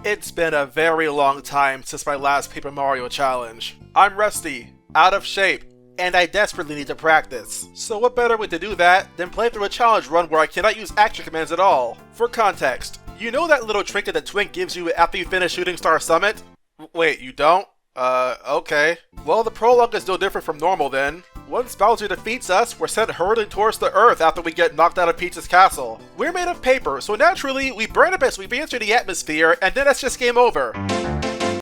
It's been a very long time since my last Paper Mario challenge. I'm rusty, out of shape, and I desperately need to practice. So what better way to do that than play through a challenge run where I cannot use action commands at all? For context, you know that little trinket that Twink gives you after you finish Shooting Star Summit? Wait, you don't? Okay. Well, the prologue is no different from normal then. Once Bowser defeats us, we're sent hurtling towards the Earth after we get knocked out of Peach's castle. We're made of paper, so naturally, we burn up as we re-enter the atmosphere, and then that's just game over.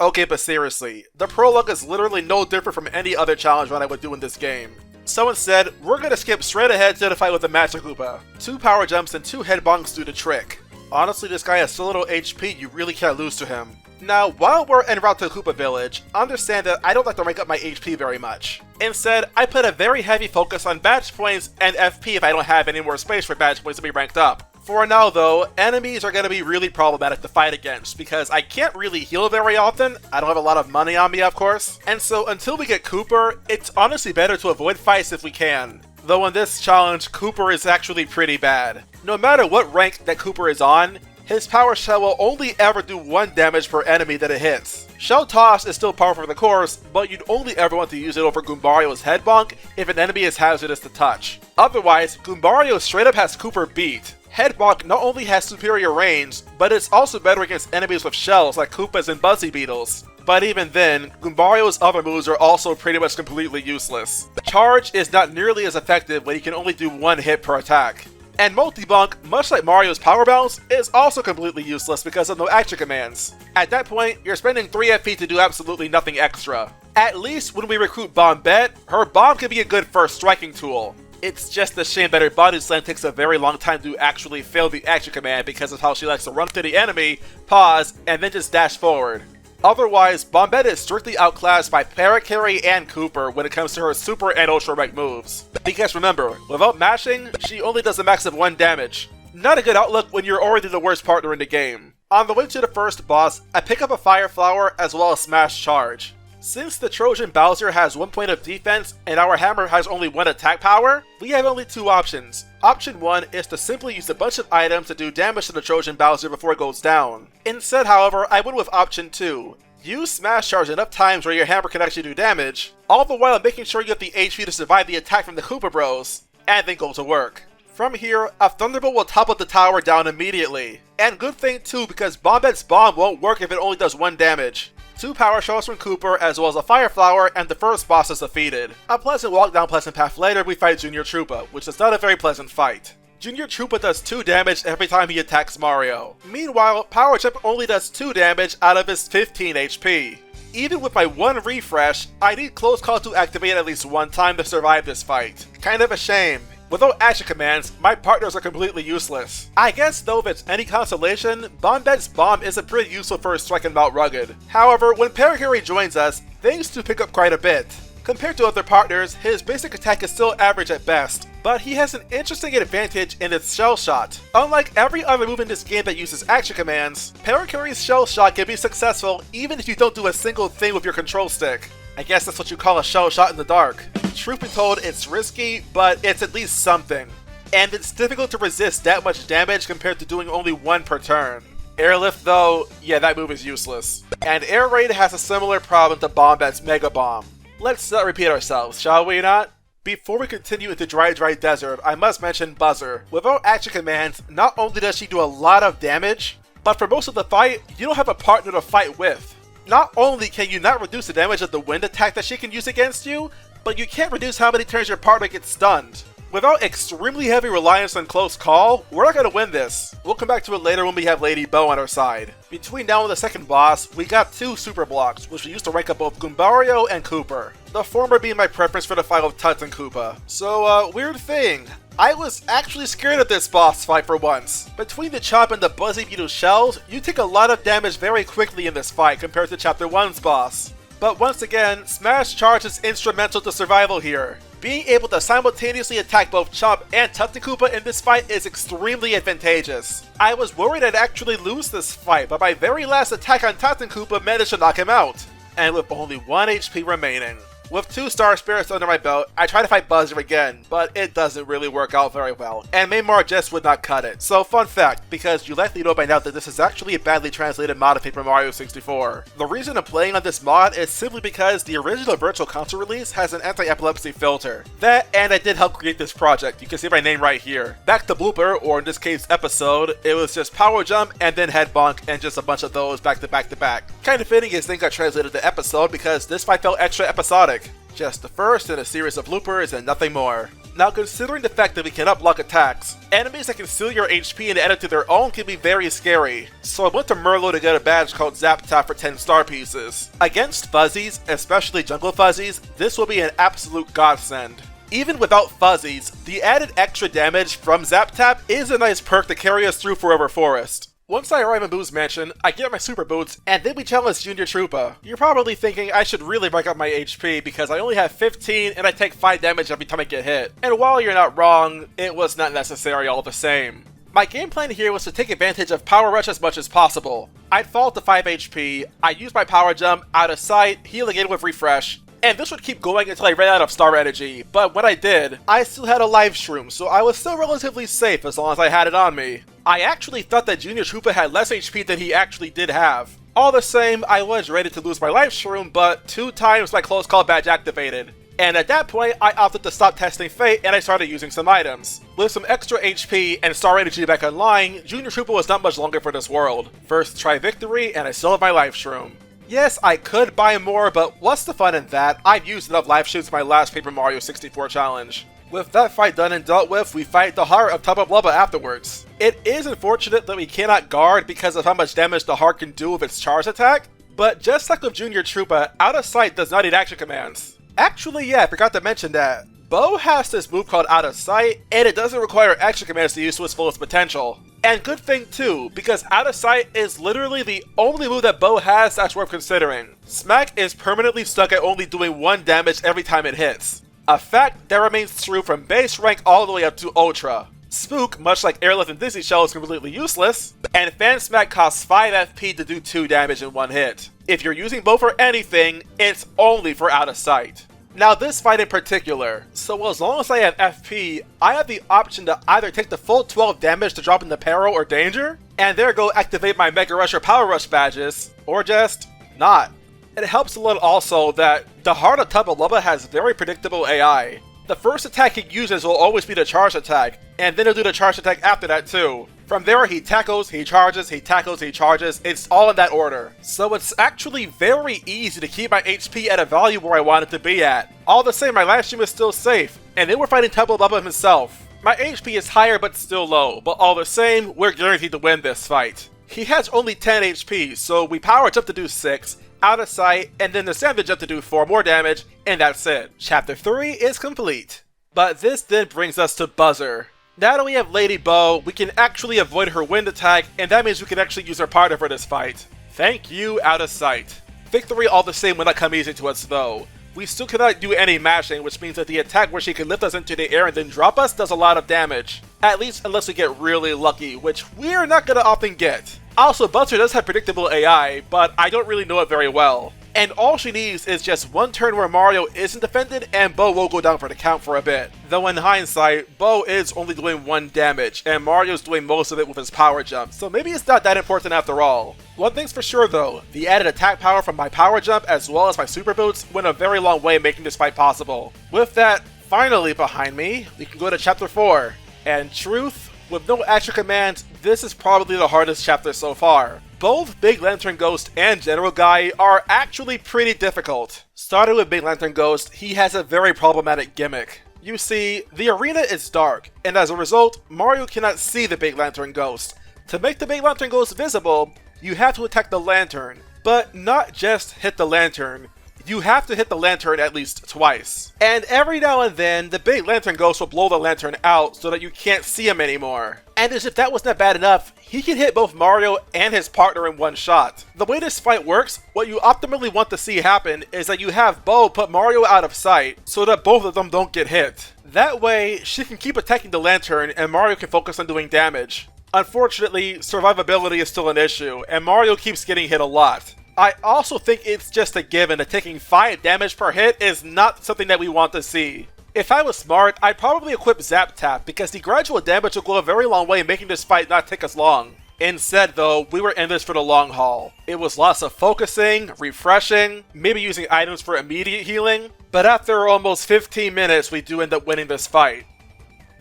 Okay, but seriously, the prologue is literally no different from any other challenge run I would do in this game. So instead, we're gonna skip straight ahead to the fight with the Magic Koopa. 2 power jumps and 2 head bonks do the trick. Honestly, this guy has so little HP, you really can't lose to him. Now, while we're en route to Koopa Village, understand that I don't like to rank up my HP very much. Instead, I put a very heavy focus on badge points and FP if I don't have any more space for badge points to be ranked up. For now though, enemies are going to be really problematic to fight against because I can't really heal very often, I don't have a lot of money on me of course, and so until we get Cooper, it's honestly better to avoid fights if we can. Though in this challenge, Cooper is actually pretty bad. No matter what rank that Cooper is on, his power shell will only ever do 1 damage per enemy that it hits. Shell Toss is still powerful for the course, but you'd only ever want to use it over Goombario's Head Bonk if an enemy is hazardous to touch. Otherwise, Goombario straight up has Cooper beat. Head Bonk not only has superior range, but it's also better against enemies with shells like Koopas and Buzzy Beetles. But even then, Goombario's other moves are also pretty much completely useless. Charge is not nearly as effective when he can only do 1 hit per attack. And Multi-Bonk, much like Mario's Power Bounce, is also completely useless because of no action commands. At that point, you're spending 3 FP to do absolutely nothing extra. At least when we recruit Bombette, her bomb can be a good first striking tool. It's just a shame that her body slam takes a very long time to actually fail the action command because of how she likes to run to the enemy, pause, and then just dash forward. Otherwise, Bombette is strictly outclassed by Parakarry and Cooper when it comes to her super and ultra rank moves. Because remember, without mashing, she only does a max of 1 damage. Not a good outlook when you're already the worst partner in the game. On the way to the first boss, I pick up a Fire Flower as well as Smash Charge. Since the Trojan Bowser has 1 point of defense and our hammer has only 1 attack power, we have only 2 options. Option 1 is to simply use a bunch of items to do damage to the Trojan Bowser before it goes down. Instead, however, I went with option 2. Use Smash Charge enough times where your hammer can actually do damage, all the while making sure you have the HP to survive the attack from the Koopa Bros, and then go to work. From here, a Thunderbolt will topple the tower down immediately. And good thing too, because Bombette's bomb won't work if it only does 1 damage. 2 power shells from Cooper as well as a Fire Flower, and the first boss is defeated. A pleasant walk down Pleasant Path later, we fight Junior Troopa, which is not a very pleasant fight. Junior Troopa does 2 damage every time he attacks Mario. Meanwhile, Power Jump only does 2 damage out of his 15 HP. Even with my 1 refresh, I need Close Call to activate at least 1 time to survive this fight. Kind of a shame. Without action commands, my partners are completely useless. I guess though if it's any consolation, Bombette's bomb isn't pretty useful for striking Mount Rugged. However, when Parakarry joins us, things do pick up quite a bit. Compared to other partners, his basic attack is still average at best, but he has an interesting advantage in its Shell Shot. Unlike every other move in this game that uses action commands, Parakarry's Shell Shot can be successful even if you don't do a single thing with your control stick. I guess that's what you call a shell shot in the dark. Truth be told, it's risky, but it's at least something. And it's difficult to resist that much damage compared to doing only 1 per turn. Airlift though, yeah, that move is useless. And Air Raid has a similar problem to Bombette's Mega Bomb. Let's not repeat ourselves, shall we not? Before we continue into Dry Desert, I must mention Buzzer. Without action commands, not only does she do a lot of damage, but for most of the fight, you don't have a partner to fight with. Not only can you not reduce the damage of the wind attack that she can use against you, but you can't reduce how many turns your partner gets stunned. Without extremely heavy reliance on Close Call, we're not gonna win this. We'll come back to it later when we have Lady Bow on our side. Between now and the second boss, we got 2 super blocks, which we used to rank up both Goombario and Cooper. The former being my preference for the fight with Tut and Koopa. So, weird thing. I was actually scared of this boss fight for once. Between the Chomp and the Buzzy Beetle shells, you take a lot of damage very quickly in this fight compared to Chapter 1's boss. But once again, Smash Charge is instrumental to survival here. Being able to simultaneously attack both Chomp and Koopa in this fight is extremely advantageous. I was worried I'd actually lose this fight, but my very last attack on Koopa managed to knock him out. And with only 1 HP remaining. With 2 Star Spirits under my belt, I try to fight Buzzer again, but it doesn't really work out very well, and Maymar just would not cut it. So fun fact, because you likely know by now that this is actually a badly translated mod of Paper Mario 64. The reason I'm playing on this mod is simply because the original Virtual Console release has an anti-epilepsy filter. That, and I did help create this project, you can see my name right here. Back to blooper, or in this case episode, it was just power jump and then head bonk and just a bunch of those back to back to back. Kind of fitting his thing got translated to episode because this fight felt extra episodic. Just the first in a series of bloopers and nothing more. Now considering the fact that we cannot block attacks, enemies that can steal your HP and add it to their own can be very scary. So I went to Merlo to get a badge called Zap Tap for 10 star pieces. Against Fuzzies, especially Jungle Fuzzies, this will be an absolute godsend. Even without Fuzzies, the added extra damage from Zap Tap is a nice perk to carry us through Forever Forest. Once I arrive in Boo's mansion, I get my super boots, and then we challenge Junior Troopa. You're probably thinking I should really rank up my HP because I only have 15 and I take 5 damage every time I get hit. And while you're not wrong, it was not necessary all the same. My game plan here was to take advantage of Power Rush as much as possible. I'd fall to 5 HP, I'd use my Power Jump, out of sight, heal again with Refresh, and this would keep going until I ran out of star energy, but when I did, I still had a life shroom, so I was still relatively safe as long as I had it on me. I actually thought that Junior Troopa had less HP than he actually did have. All the same, I was ready to lose my life shroom, but 2 times my close call badge activated. And at that point, I opted to stop testing fate and I started using some items. With some extra HP and star energy back online, Junior Troopa was not much longer for this world. First try victory, and I still have my life shroom. Yes, I could buy more, but what's the fun in that? I've used enough life shoots in my last Paper Mario 64 challenge. With that fight done and dealt with, we fight the heart of Tuba Blubba afterwards. It is unfortunate that we cannot guard because of how much damage the heart can do with its charge attack, but just like with Junior Troopa, out of sight does not need action commands. Actually, yeah, I forgot to mention that. Bo has this move called Out of Sight, and it doesn't require action commands to use to its fullest potential. And good thing too, because Out of Sight is literally the only move that Bo has that's worth considering. Smack is permanently stuck at only doing 1 damage every time it hits. A fact that remains true from base rank all the way up to Ultra. Spook, much like Airlift and Dizzy Shell, is completely useless, and Fan Smack costs 5 FP to do 2 damage in 1 hit. If you're using Bo for anything, it's only for Out of Sight. Now this fight in particular, so as long as I have FP, I have the option to either take the full 12 damage to drop into Peril or Danger, and there go activate my Mega Rush or Power Rush badges, or just not. It helps a little also that the Heart of Tuba Blubba has very predictable AI. The first attack he uses will always be the charge attack, and then he'll do the charge attack after that too. From there he tackles, he charges, he tackles, he charges, it's all in that order. So it's actually very easy to keep my HP at a value where I want it to be at. All the same, my life stream is still safe, and then we're fighting Tuba Blubba himself. My HP is higher but still low, but all the same, we're guaranteed to win this fight. He has only 10 HP, so we power jump to do 6, Out of Sight, and then the standard jump to do 4 more damage, and that's it. Chapter 3 is complete. But this then brings us to Buzzer. Now that we have Lady Bo, we can actually avoid her wind attack, and that means we can actually use her partner for this fight. Thank you, Out of Sight. Victory all the same will not come easy to us though. We still cannot do any mashing, which means that the attack where she can lift us into the air and then drop us does a lot of damage. At least unless we get really lucky, which we're not gonna often get. Also, Buzzer does have predictable AI, but I don't really know it very well. And all she needs is just 1 turn where Mario isn't defended and Bo will go down for the count for a bit. Though in hindsight, Bo is only doing 1 damage, and Mario's doing most of it with his power jump, so maybe it's not that important after all. One thing's for sure though, the added attack power from my power jump as well as my super boots went a very long way making this fight possible. With that finally behind me, we can go to chapter 4. And truth, with no action commands, this is probably the hardest chapter so far. Both Big Lantern Ghost and General Guy are actually pretty difficult. Starting with Big Lantern Ghost, he has a very problematic gimmick. You see, the arena is dark, and as a result, Mario cannot see the Big Lantern Ghost. To make the Big Lantern Ghost visible, you have to attack the lantern, but not just hit the lantern. You have to hit the lantern at least twice. And every now and then, the Big Lantern Ghost will blow the lantern out so that you can't see him anymore. And as if that was not bad enough, he can hit both Mario and his partner in 1 shot. The way this fight works, what you optimally want to see happen is that you have Bo put Mario out of sight so that both of them don't get hit. That way, she can keep attacking the lantern and Mario can focus on doing damage. Unfortunately, survivability is still an issue, and Mario keeps getting hit a lot. I also think it's just a given that taking 5 damage per hit is not something that we want to see. If I was smart, I'd probably equip Zap Tap because the gradual damage will go a very long way making this fight not take us long. Instead though, we were in this for the long haul. It was lots of focusing, refreshing, maybe using items for immediate healing, but after almost 15 minutes we do end up winning this fight.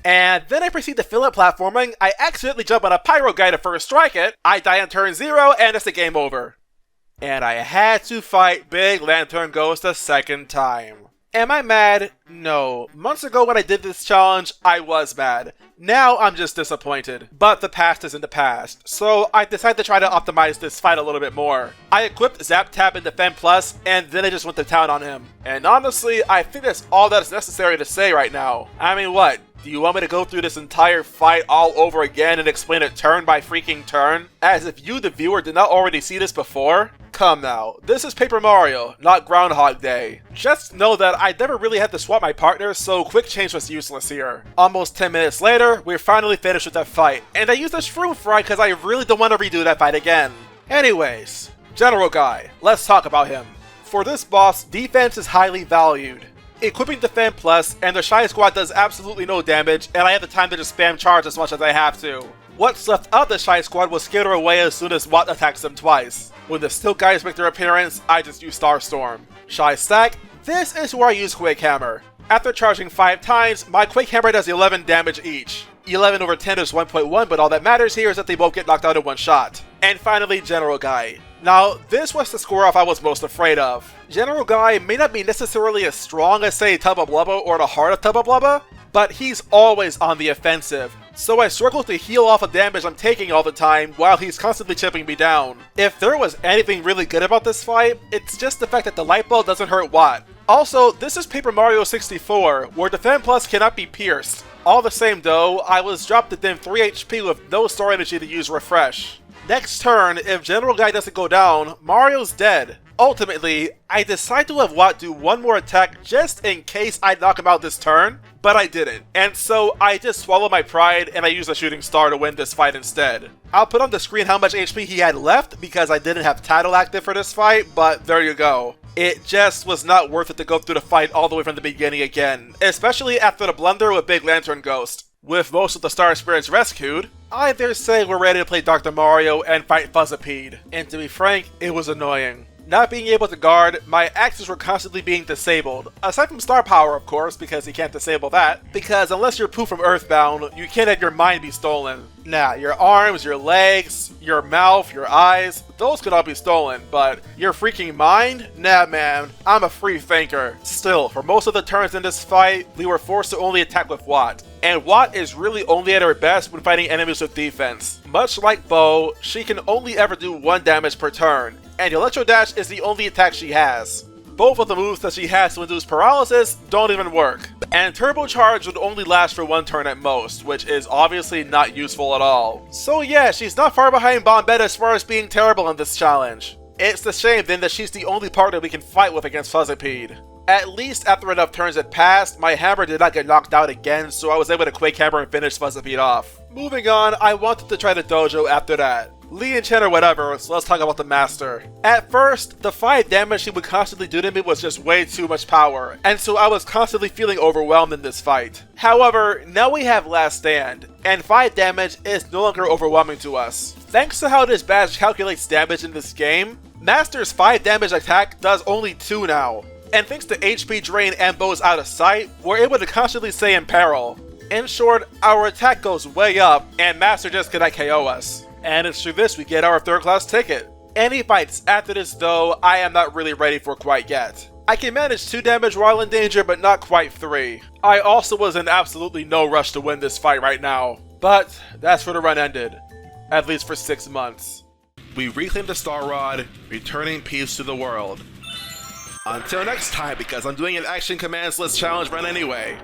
And then I proceed to fill up platforming, I accidentally jump on a pyro guy to first strike it, I die on turn 0, and it's a game over. And I had to fight Big Lantern Ghost a second time. Am I mad? No. Months ago when I did this challenge, I was mad. Now I'm just disappointed. But the past is in the past, so I decided to try to optimize this fight a little bit more. I equipped Zap Tap and Defend Plus, and then I just went to town on him. And honestly, I think that's all that's necessary to say right now. I mean, what? Do you want me to go through this entire fight all over again and explain it turn by freaking turn? As if you, the viewer, did not already see this before? Come now, this is Paper Mario, not Groundhog Day. Just know that I never really had to swap my partners, so quick change was useless here. Almost 10 minutes later, we're finally finished with that fight, and I used a Shroom Fry because I really don't want to redo that fight again. Anyways, General Guy, let's talk about him. For this boss, defense is highly valued. Equipping Defend Plus, and the Shy Squad does absolutely no damage, and I have the time to just spam charge as much as I have to. What's left of the Shy Squad will skitter away as soon as Moth attacks them twice. When the Stilt Guys make their appearance, I just use Starstorm. Shy Stack, this is where I use Quake Hammer. After charging 5 times, my Quake Hammer does 11 damage each. 11 over 10 is 1.1, but all that matters here is that they both get knocked out in one shot. And finally, General Guy. Now, this was the square off I was most afraid of. General Guy may not be necessarily as strong as, say, Tuba Blubba or the heart of Tuba Blubba, but he's always on the offensive, so I struggle to heal off the damage I'm taking all the time while he's constantly chipping me down. If there was anything really good about this fight, it's just the fact that the light bulb doesn't hurt Watt. Also, this is Paper Mario 64, where Defend Plus cannot be pierced. All the same though, I was dropped to dim 3 HP with no store energy to use Refresh. Next turn, if General Guy doesn't go down, Mario's dead. Ultimately, I decide to have Watt do one more attack just in case I knock him out this turn, but I didn't. And so I just swallow my pride and I use a shooting star to win this fight instead. I'll put on the screen how much HP he had left because I didn't have Tattle active for this fight, but there you go. It just was not worth it to go through the fight all the way from the beginning again, especially after the blunder with Big Lantern Ghost. With most of the Star Spirits rescued, I dare say we're ready to play Dr. Mario and fight Fuzzipede. And to be frank, it was annoying. Not being able to guard, my axes were constantly being disabled. Aside from star power, of course, because you can't disable that. Because unless you're Pooh from Earthbound, you can't have your mind be stolen. Nah, your arms, your legs, your mouth, your eyes, those could all be stolen, but your freaking mind? Nah man, I'm a free thinker. Still, for most of the turns in this fight, we were forced to only attack with Watt. And Watt is really only at her best when fighting enemies with defense. Much like Bo, she can only ever do 1 damage per turn, and Electro Dash is the only attack she has. Both of the moves that she has to induce paralysis don't even work. And Turbo Charge would only last for 1 turn at most, which is obviously not useful at all. So yeah, she's not far behind Bombetta as far as being terrible in this challenge. It's a shame then that she's the only partner we can fight with against Fuzzipede. At least after enough turns had passed, my hammer did not get knocked out again, so I was able to Quake Hammer and finish Fuzzipede off. Moving on, I wanted to try the Dojo after that. Lee and Chen or whatever, so let's talk about the Master. At first, the 5 damage she would constantly do to me was just way too much power, and so I was constantly feeling overwhelmed in this fight. However, now we have Last Stand, and 5 damage is no longer overwhelming to us. Thanks to how this badge calculates damage in this game, Master's 5 damage attack does only 2 now. And thanks to HP drain and bows out of sight, we're able to constantly stay in peril. In short, our attack goes way up, and Master just cannot KO us. And it's through this we get our 3rd class ticket. Any fights after this though, I am not really ready for quite yet. I can manage 2 damage while in danger, but not quite 3. I also was in absolutely no rush to win this fight right now. But that's where the run ended. At least for 6 months. We reclaimed the Star Rod, returning peace to the world. Until next time, because I'm doing an Action Commands List challenge run anyway.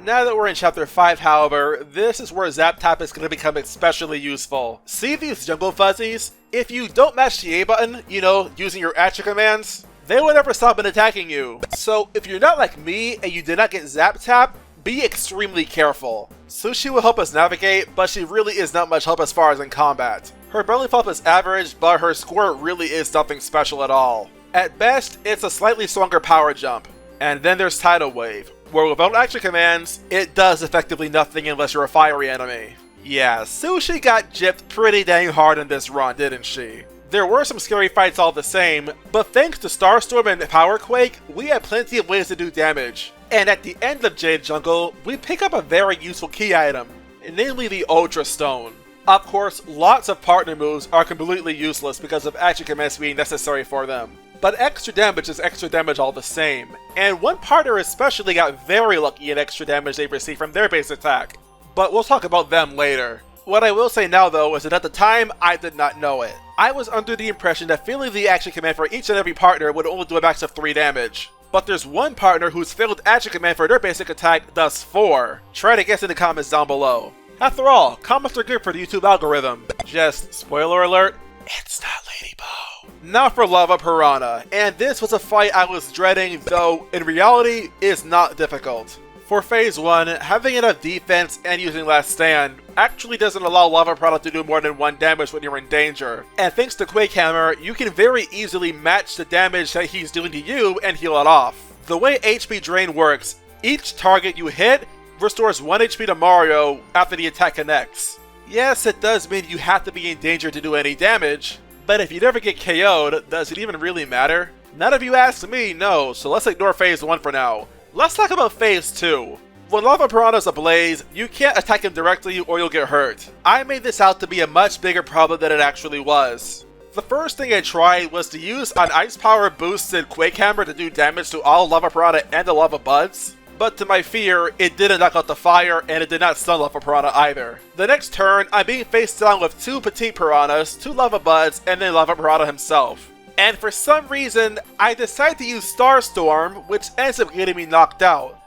Now that we're in Chapter 5, however, this is where Zap Tap is going to become especially useful. See these jungle fuzzies? If you don't mash the A button, you know, using your action commands, they will never stop attacking you. So if you're not like me and you did not get Zap Tap, be extremely careful. Sushi will help us navigate, but she really is not much help as far as in combat. Her belly flop is average, but her squirt really is nothing special at all. At best, it's a slightly stronger power jump. And then there's Tidal Wave, where without action commands, it does effectively nothing unless you're a fiery enemy. Yeah, Sushi got gypped pretty dang hard in this run, didn't she? There were some scary fights all the same, but thanks to Starstorm and Power Quake, we had plenty of ways to do damage. And at the end of Jade Jungle, we pick up a very useful key item, namely the Ultra Stone. Of course, lots of partner moves are completely useless because of action commands being necessary for them. But extra damage is extra damage all the same, and one partner especially got very lucky in extra damage they received from their base attack. But we'll talk about them later. What I will say now though is that at the time, I did not know it. I was under the impression that failing the action command for each and every partner would only do a max of 3 damage. But there's one partner whose failed action command for their basic attack does 4. Try to guess in the comments down below. After all, comments are good for the YouTube algorithm. Just, spoiler alert, it's not Lady Bo. Now for Lava Piranha, and this was a fight I was dreading, though in reality, is not difficult. For phase 1, having enough defense and using Last Stand actually doesn't allow Lava Piranha to do more than 1 damage when you're in danger. And thanks to Quake Hammer, you can very easily match the damage that he's doing to you and heal it off. The way HP Drain works, each target you hit restores 1 HP to Mario after the attack connects. Yes, it does mean you have to be in danger to do any damage, but if you never get KO'd, does it even really matter? Not if you ask me, no, so let's ignore phase 1 for now. Let's talk about phase 2. When Lava Piranha's ablaze, you can't attack him directly or you'll get hurt. I made this out to be a much bigger problem than it actually was. The first thing I tried was to use an Ice Power boosted Quake Hammer to do damage to all Lava Piranha and the Lava Buds. But to my fear, it didn't knock out the fire and it did not stun Lava Piranha either. The next turn, I'm being faced down with 2 Petite Piranhas, 2 Lava Buds, and then Lava Piranha himself. And for some reason, I decided to use Starstorm, which ends up getting me knocked out.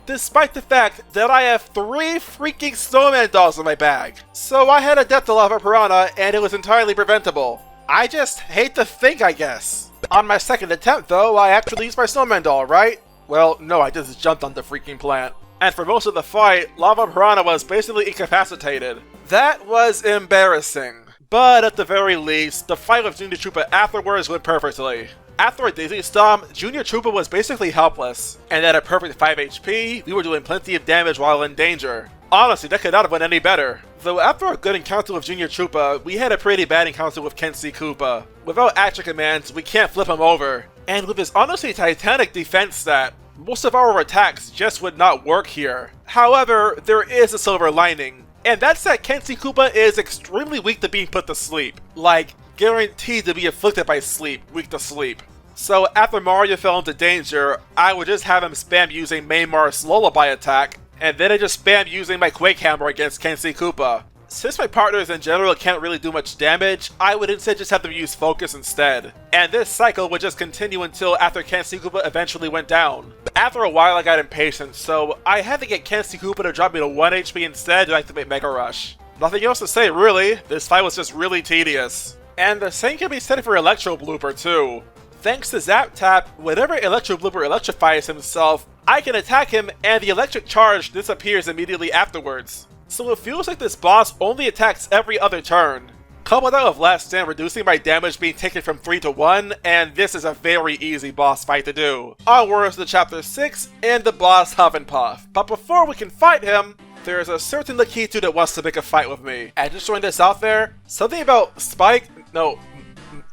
Despite the fact that I have 3 freaking Snowman dolls in my bag. So I had a death to Lava Piranha and it was entirely preventable. I just hate to think, I guess. On my second attempt though, I actually used my Snowman doll, right? Well, no, I just jumped on the freaking plant. And for most of the fight, Lava Piranha was basically incapacitated. That was embarrassing. But at the very least, the fight with Junior Troopa afterwards went perfectly. After a Daisy Stomp, Junior Troopa was basically helpless, and at a perfect 5 HP, we were doing plenty of damage while in danger. Honestly, that could not have went any better. Though after a good encounter with Junior Troopa, we had a pretty bad encounter with Kenshi Koopa. Without action commands, we can't flip him over. And with his honestly titanic defense stat, most of our attacks just would not work here. However, there is a silver lining. And that's that Kenshi Koopa is extremely weak to being put to sleep. Like, guaranteed to be afflicted by sleep, weak to sleep. So after Mario fell into danger, I would just have him spam using Maymar's Lullaby attack, and then I just spam using my Quake Hammer against Kenshi Koopa. Since my partners in general can't really do much damage, I would instead just have them use Focus instead. And this cycle would just continue until after Kenshi Koopa eventually went down. After a while I got impatient, so I had to get Kenshi Koopa to drop me to 1 HP instead to activate Mega Rush. Nothing else to say really, this fight was just really tedious. And the same can be said for Electro Blooper too. Thanks to Zap Tap, whenever Electro Blooper electrifies himself, I can attack him and the electric charge disappears immediately afterwards. So it feels like this boss only attacks every other turn. Couple that with Last Stand reducing my damage being taken from 3 to 1, and this is a very easy boss fight to do. Onwards to Chapter 6 and the boss Huff and Puff. But before we can fight him, there is a certain Lakitu that wants to make a fight with me. And just throwing this out there, something about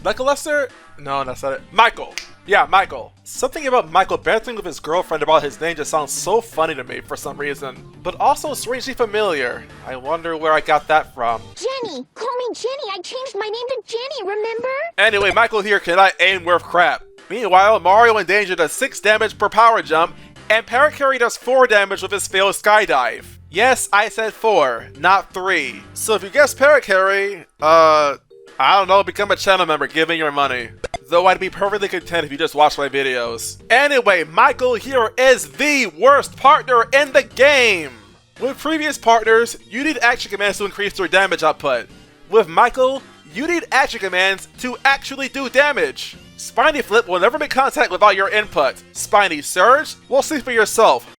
Michael Lester? No, that's not it. Michael! Yeah, Michael. Something about Michael bantering with his girlfriend about his name just sounds so funny to me for some reason. But also strangely familiar. I wonder where I got that from. Jenny! Call me Jenny! I changed my name to Jenny, remember? Anyway, Michael here cannot aim worth crap. Meanwhile, Mario in danger does 6 damage per power jump, and Parakarry does 4 damage with his failed skydive. Yes, I said 4, not 3. So if you guess Parakarry, I don't know, become a channel member, give me your money. Though I'd be perfectly content if you just watch my videos. Anyway, Michael here is the worst partner in the game! With previous partners, you need action commands to increase their damage output. With Michael, you need action commands to actually do damage. Spiny Flip will never make contact without your input. Spiny Surge? Well, see for yourself.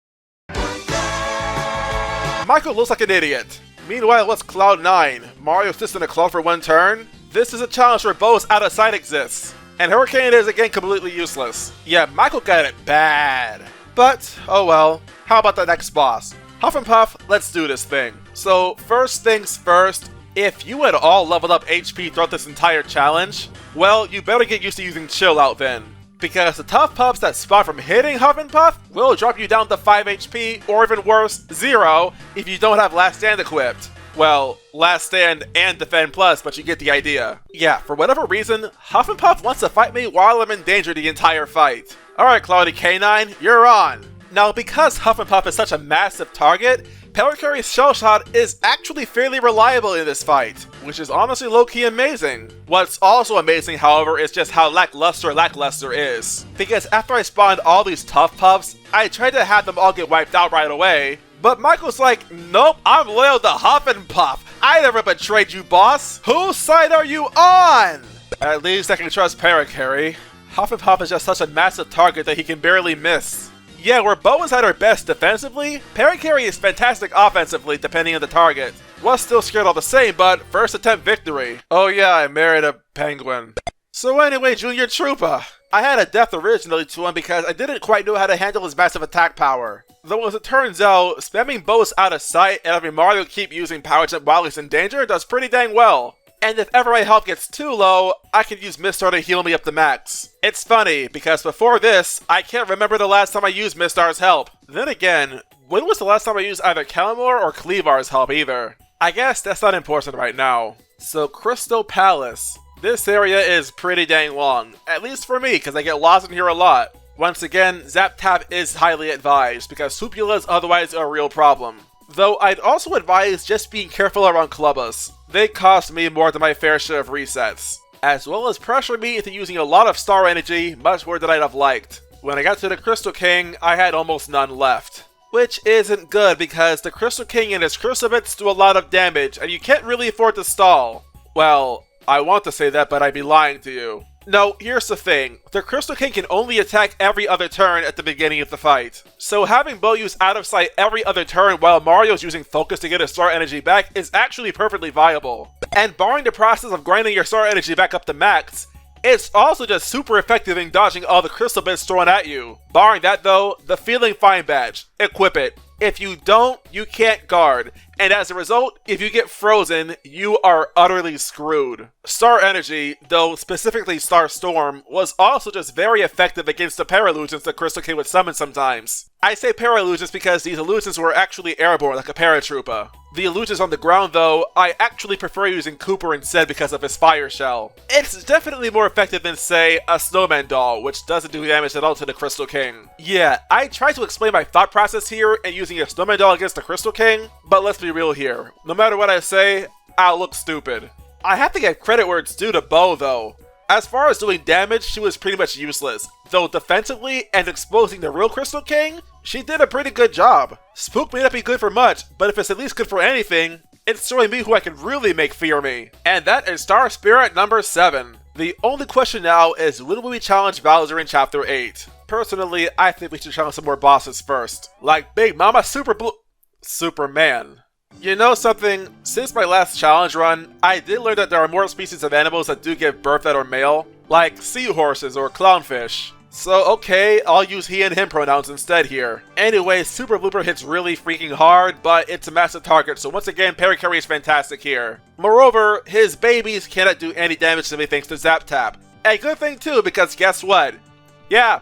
Michael looks like an idiot. Meanwhile, what's Cloud 9? Mario sits in a clone for one turn? This is a challenge where Bo's out of sight exists. And Hurricane is again completely useless. Yeah, Michael got it bad. But, oh well. How about the next boss? Huff and Puff, let's do this thing. So, first things first, if you had all leveled up HP throughout this entire challenge, well, you better get used to using Chill Out then. Because the tough puffs that spawn from hitting Huff and Puff will drop you down to 5 HP, or even worse, 0, if you don't have Last Stand equipped. Well, Last Stand and Defend Plus, but you get the idea. Yeah, for whatever reason, Huff and Puff wants to fight me while I'm in danger the entire fight. Alright, Cloudy K9, you're on! Now, because Huff and Puff is such a massive target, Parakarry's Shell Shot is actually fairly reliable in this fight, which is honestly low-key amazing. What's also amazing, however, is just how lackluster is. Because after I spawned all these tough puffs, I tried to have them all get wiped out right away, but Michael's like, nope, I'm loyal to Huff and Puff. I never betrayed you, boss. Whose side are you on? At least I can trust Parakarry. Huff and Puff is just such a massive target that he can barely miss. Yeah, where Bo is at her best defensively, Parakarry is fantastic offensively depending on the target. Was still scared all the same, but first attempt victory. Oh yeah, I married a penguin. So anyway, Junior Troopa. I had a death originally to him because I didn't quite know how to handle his massive attack power. Though as it turns out, spamming Bo's out of sight and having Mario keep using Power Jump while he's in danger does pretty dang well. And if ever my health gets too low, I can use Mistar to heal me up to max. It's funny, because before this, I can't remember the last time I used Mistar's help. Then again, when was the last time I used either Kalimor or Cleavar's help either? I guess that's not important right now. So Crystal Palace. This area is pretty dang long, at least for me, because I get lost in here a lot. Once again, Zap Tap is highly advised, because Hoopula is otherwise a real problem. Though I'd also advise just being careful around Clubbas. They cost me more than my fair share of resets, as well as pressure me into using a lot of star energy, much more than I'd have liked. When I got to the Crystal King, I had almost none left. Which isn't good because the Crystal King and his Crucifix do a lot of damage, and you can't really afford to stall. Well, I want to say that, but I'd be lying to you. No, here's the thing. The Crystal King can only attack every other turn at the beginning of the fight. So having Bo use out of sight every other turn while Mario's using focus to get his star energy back is actually perfectly viable. And barring the process of grinding your star energy back up to max, it's also just super effective in dodging all the crystal bits thrown at you. Barring that though, the Feeling Fine badge. Equip it. If you don't, you can't guard. And as a result, if you get frozen, you are utterly screwed. Star Energy, though specifically Star Storm, was also just very effective against the Paraillusions the Crystal King would summon sometimes. I say Paraillusions because these illusions were actually airborne like a Paratroopa. The illusions on the ground though, I actually prefer using Cooper instead because of his fire shell. It's definitely more effective than say, a Snowman Doll, which doesn't do damage at all to the Crystal King. Yeah, I tried to explain my thought process here and using a Snowman Doll against the Crystal King, but let's be real here. No matter what I say, I'll look stupid. I have to give credit where it's due to Bo though. As far as doing damage, she was pretty much useless, though defensively and exposing the real Crystal King, she did a pretty good job. Spook may not be good for much, but if it's at least good for anything, it's showing me who I can really make fear me. And that is Star Spirit number 7. The only question now is when will we challenge Bowser in Chapter 8? Personally, I think we should challenge some more bosses first, like Big Mama Superman. You know something? Since my last challenge run, I did learn that there are more species of animals that do give birth that are male, like seahorses or clownfish. So okay, I'll use he and him pronouns instead here. Anyway, Tuba Blubba hits really freaking hard, but it's a massive target, so once again, Parakarry is fantastic here. Moreover, his babies cannot do any damage to me thanks to Zap Tap. A good thing too, because guess what? Yeah,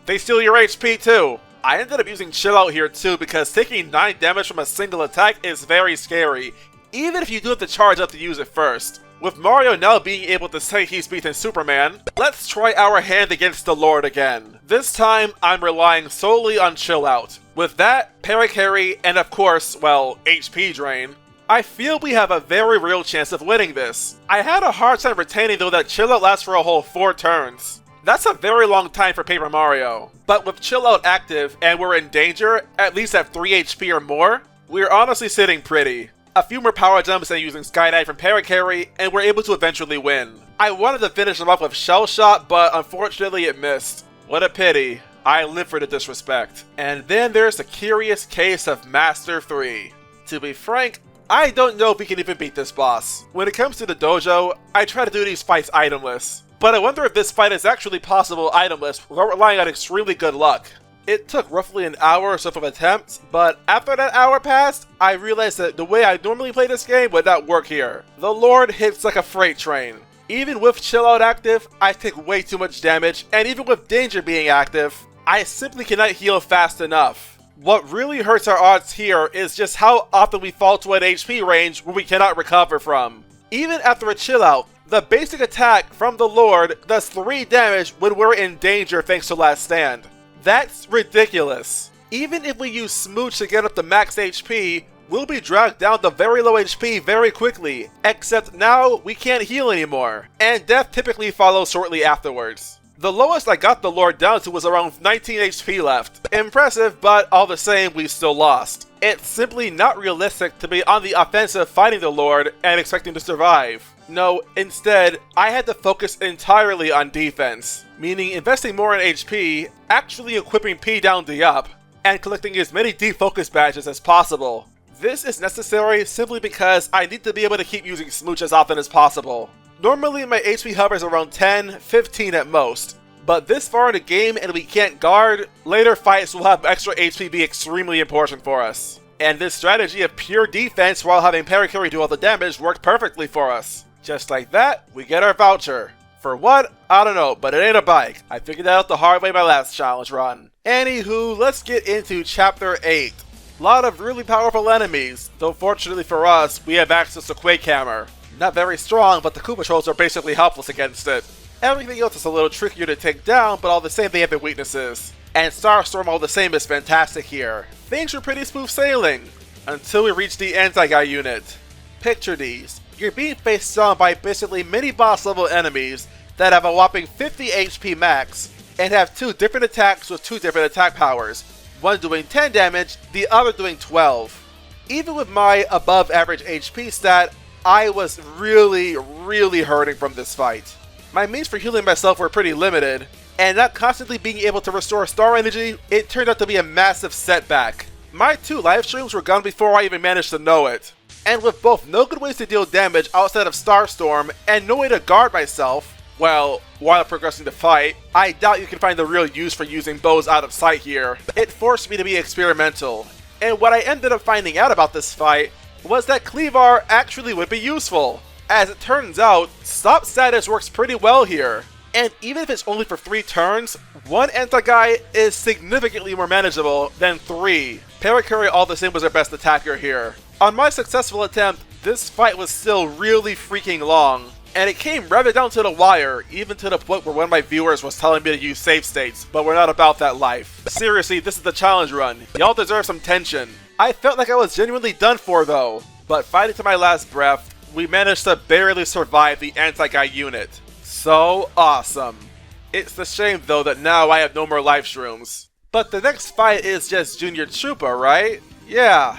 they steal your HP too. I ended up using Chill Out here too because taking 9 damage from a single attack is very scary, even if you do have to charge up to use it first. With Mario now being able to say he's beaten Superman, let's try our hand against the Lord again. This time, I'm relying solely on Chill Out. With that, Parakarry, and of course, well, HP Drain, I feel we have a very real chance of winning this. I had a hard time retaining though that Chill Out lasts for a whole 4 turns. That's a very long time for Paper Mario. But with Chill Out active and we're in danger, at least at 3 HP or more, we're honestly sitting pretty. A few more power jumps and using Skydive from Parakarry, and we're able to eventually win. I wanted to finish them off with Shell Shot, but unfortunately it missed. What a pity. I live for the disrespect. And then there's the curious case of Master 3. To be frank, I don't know if we can even beat this boss. When it comes to the dojo, I try to do these fights itemless, but I wonder if this fight is actually possible itemless without relying on extremely good luck. It took roughly an hour or so of attempts, but after that hour passed, I realized that the way I normally play this game would not work here. The Lord hits like a freight train. Even with chill out active, I take way too much damage, and even with danger being active, I simply cannot heal fast enough. What really hurts our odds here is just how often we fall to an HP range where we cannot recover from. Even after a chill out, the basic attack from the Lord does 3 damage when we're in danger thanks to Last Stand. That's ridiculous. Even if we use Smooch to get up to max HP, we'll be dragged down to very low HP very quickly, except now we can't heal anymore, and death typically follows shortly afterwards. The lowest I got the Lord down to was around 19 HP left. Impressive, but all the same we still lost. It's simply not realistic to be on the offensive fighting the Lord and expecting to survive. No, instead, I had to focus entirely on defense, meaning investing more in HP, actually equipping P down the up, and collecting as many defocus badges as possible. This is necessary simply because I need to be able to keep using Smooch as often as possible. Normally my HP hovers around 10, 15 at most, but this far in the game and we can't guard, later fights will have extra HP be extremely important for us. And this strategy of pure defense while having Parakarry do all the damage worked perfectly for us. Just like that, we get our voucher. For what? I don't know, but it ain't a bike. I figured that out the hard way my last challenge run. Anywho, let's get into Chapter 8. A lot of really powerful enemies, though fortunately for us, we have access to Quake Hammer. Not very strong, but the Koopa Trolls are basically helpless against it. Everything else is a little trickier to take down, but all the same they have their weaknesses. And Starstorm all the same is fantastic here. Things were pretty smooth sailing, until we reached the anti-guy unit. Picture these. You're being faced on by basically mini-boss level enemies that have a whopping 50 HP max, and have 2 different attacks with 2 different attack powers. One doing 10 damage, the other doing 12. Even with my above average HP stat, I was really hurting from this fight. My means for healing myself were pretty limited, and not constantly being able to restore star energy, it turned out to be a massive setback. My 2 live streams were gone before I even managed to know it. And with both no good ways to deal damage outside of Starstorm, and no way to guard myself, well, while progressing the fight, I doubt you can find the real use for using bows out of sight here. It forced me to be experimental, and what I ended up finding out about this fight was that Cleavar actually would be useful. As it turns out, stop status works pretty well here, and even if it's only for 3 turns, 1 anti-guy is significantly more manageable than 3. Parakarry all the same was our best attacker here. On my successful attempt, this fight was still really freaking long, and it came rather down to the wire, even to the point where one of my viewers was telling me to use save states, but we're not about that life. Seriously, this is the challenge run. Y'all deserve some tension. I felt like I was genuinely done for though, but fighting to my last breath, we managed to barely survive the anti-guy unit. So awesome. It's a shame though that now I have no more live shrooms. But the next fight is just Junior Troopa, right? Yeah,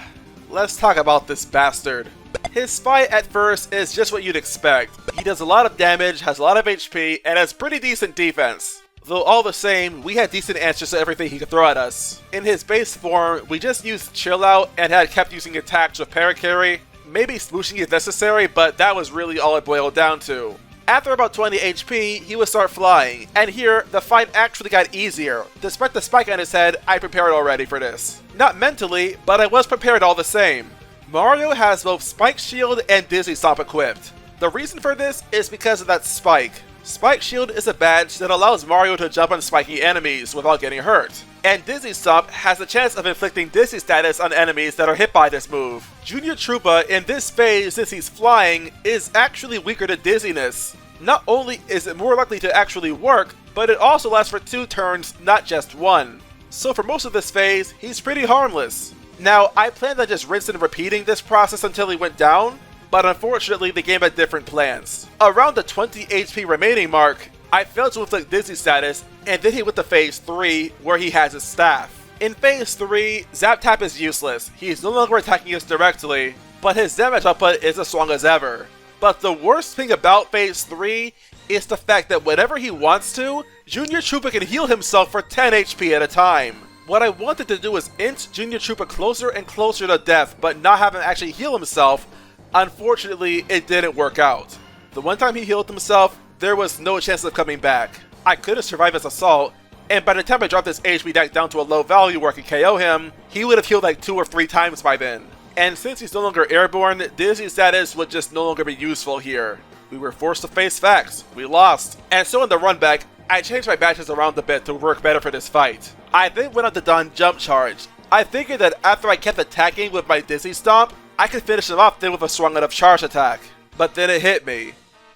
let's talk about this bastard. His fight at first is just what you'd expect. He does a lot of damage, has a lot of HP, and has pretty decent defense. Though all the same, we had decent answers to everything he could throw at us. In his base form, we just used Chill Out and had kept using attacks with Parakarry. Maybe smooshing if necessary, but that was really all it boiled down to. After about 20 HP, he would start flying, and here, the fight actually got easier. Despite the spike on his head, I prepared already for this. Not mentally, but I was prepared all the same. Mario has both Spike Shield and Dizzy Stomp equipped. The reason for this is because of that spike. Spike Shield is a badge that allows Mario to jump on spiky enemies without getting hurt. And Dizzy Stomp has the chance of inflicting dizzy status on enemies that are hit by this move. Junior Troopa in this phase, since he's flying, is actually weaker to dizziness. Not only is it more likely to actually work, but it also lasts for 2 turns, not just 1. So for most of this phase, he's pretty harmless. Now, I planned on just rinsing and repeating this process until he went down, but unfortunately the game had different plans. Around the 20 HP remaining mark, I failed to inflict dizzy status, and then he went to phase 3, where he has his staff. In phase 3, Zap Tap is useless. He's no longer attacking us directly, but his damage output is as strong as ever. But the worst thing about phase 3 is the fact that whenever he wants to, Junior Troopa can heal himself for 10 HP at a time. What I wanted to do was inch Junior Troopa closer and closer to death, but not have him actually heal himself. Unfortunately, it didn't work out. The one time he healed himself, there was no chance of coming back. I couldn't survive his assault, and by the time I dropped his HP deck down to a low value where I could KO him, he would have healed like 2 or 3 times by then. And since he's no longer airborne, Dizzy status would just no longer be useful here. We were forced to face facts. We lost. And so in the run back, I changed my batches around a bit to work better for this fight. I then went on to don Jump Charge. I figured that after I kept attacking with my Dizzy Stomp, I could finish him off then with a strong enough charge attack. But then it hit me.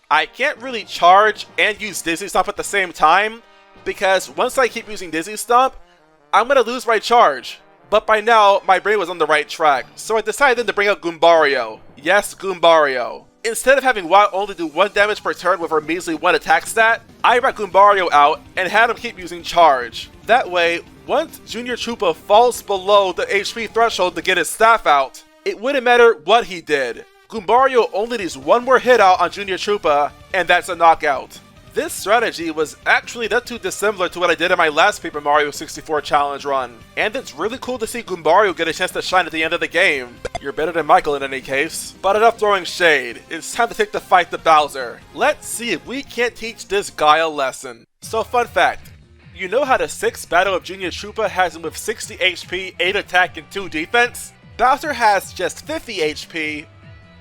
I can't really charge and use Dizzy Stomp at the same time, because once I keep using Dizzy Stomp, I'm gonna lose my charge. But by now, my brain was on the right track, so I decided to bring out Goombario. Yes, Goombario. Instead of having Watt only do 1 damage per turn with her measly 1 attack stat, I brought Goombario out and had him keep using charge. That way, once Junior Troopa falls below the HP threshold to get his staff out, it wouldn't matter what he did. Goombario only needs 1 more hit out on Junior Troopa, and that's a knockout. This strategy was actually not too dissimilar to what I did in my last Paper Mario 64 challenge run, and it's really cool to see Goombario get a chance to shine at the end of the game. You're better than Michael in any case. But enough throwing shade, it's time to take the fight to Bowser. Let's see if we can't teach this guy a lesson. So fun fact, you know how the 6th battle of Junior Troopa has him with 60 HP, 8 attack, and 2 defense? Bowser has just 50 HP,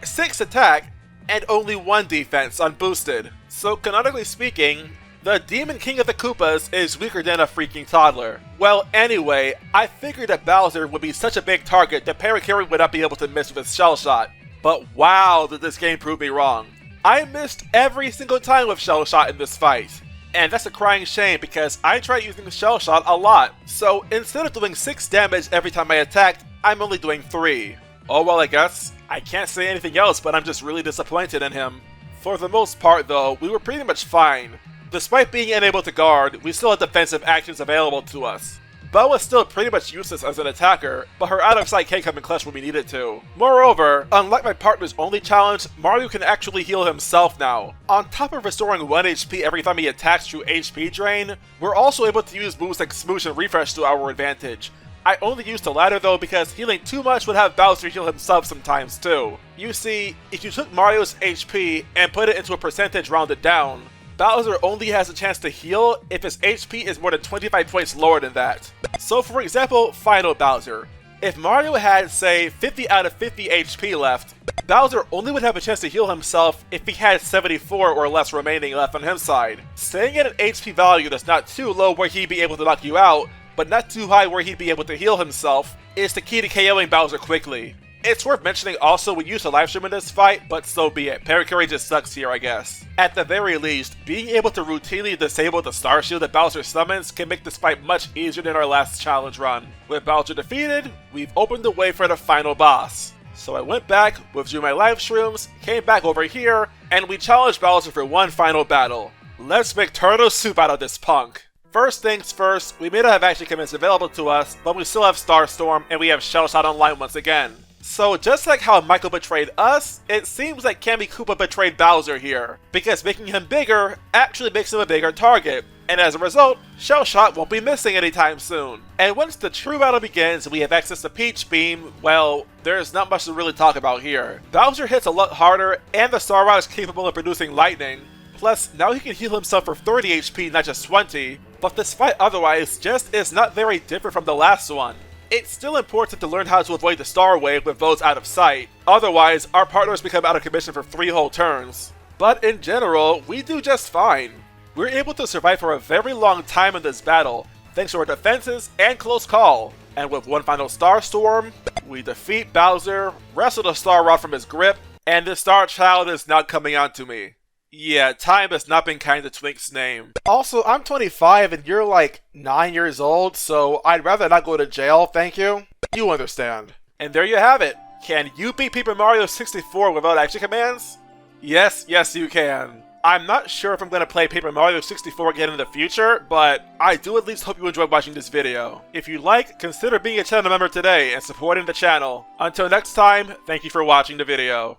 6 attack, and only 1 defense unboosted. So canonically speaking, the Demon King of the Koopas is weaker than a freaking toddler. Well, anyway, I figured that Bowser would be such a big target that Parakarry would not be able to miss with his Shell Shot. But wow, did this game prove me wrong. I missed every single time with Shell Shot in this fight. And that's a crying shame because I tried using Shell Shot a lot. So instead of doing 6 damage every time I attacked, I'm only doing 3. Oh well, I guess. I can't say anything else, but I'm just really disappointed in him. For the most part though, we were pretty much fine. Despite being unable to guard, we still had defensive actions available to us. Belle was still pretty much useless as an attacker, but her out of sight can come in clutch when we need it to. Moreover, unlike my partner's only challenge, Mario can actually heal himself now. On top of restoring 1 HP every time he attacks through HP drain, we're also able to use moves like Smoosh and Refresh to our advantage. I only used the latter though because healing too much would have Bowser heal himself sometimes too. You see, if you took Mario's HP and put it into a percentage rounded down, Bowser only has a chance to heal if his HP is more than 25 points lower than that. So for example, Final Bowser. If Mario had, say, 50 out of 50 HP left, Bowser only would have a chance to heal himself if he had 74 or less remaining left on his side. Staying at an HP value that's not too low where he'd be able to knock you out, but not too high where he'd be able to heal himself, is the key to KOing Bowser quickly. It's worth mentioning also we used a livestream in this fight, but so be it. Parakarry just sucks here, I guess. At the very least, being able to routinely disable the Star Shield that Bowser summons can make this fight much easier than our last challenge run. With Bowser defeated, we've opened the way for the final boss. So I went back, withdrew my live streams, came back over here, and we challenged Bowser for one final battle. Let's make turtle soup out of this punk. First things first, we may not have action commits available to us, but we still have Starstorm and we have Shell Shot online once again. So just like how Michael betrayed us, it seems like Kammy Koopa betrayed Bowser here, because making him bigger actually makes him a bigger target, and as a result, Shell Shot won't be missing anytime soon. And once the true battle begins and we have access to Peach Beam, well, there's not much to really talk about here. Bowser hits a lot harder, and the Star Rod is capable of producing lightning. Plus, now he can heal himself for 30 HP, not just 20, but this fight otherwise just is not very different from the last one. It's still important to learn how to avoid the Star Wave with those out of sight, otherwise our partners become out of commission for 3 whole turns. But in general, we do just fine. We're able to survive for a very long time in this battle, thanks to our defenses and close call. And with one final Starstorm, we defeat Bowser, wrestle the Star Rod from his grip, and the Star Child is now coming on to me. Yeah, time has not been kind to Twink's name. Also, I'm 25 and you're like 9 years old, so I'd rather not go to jail, thank you. You understand. And there you have it. Can you beat Paper Mario 64 without action commands? Yes, you can. I'm not sure if I'm going to play Paper Mario 64 again in the future, but I do at least hope you enjoyed watching this video. If you like, consider being a channel member today and supporting the channel. Until next time, thank you for watching the video.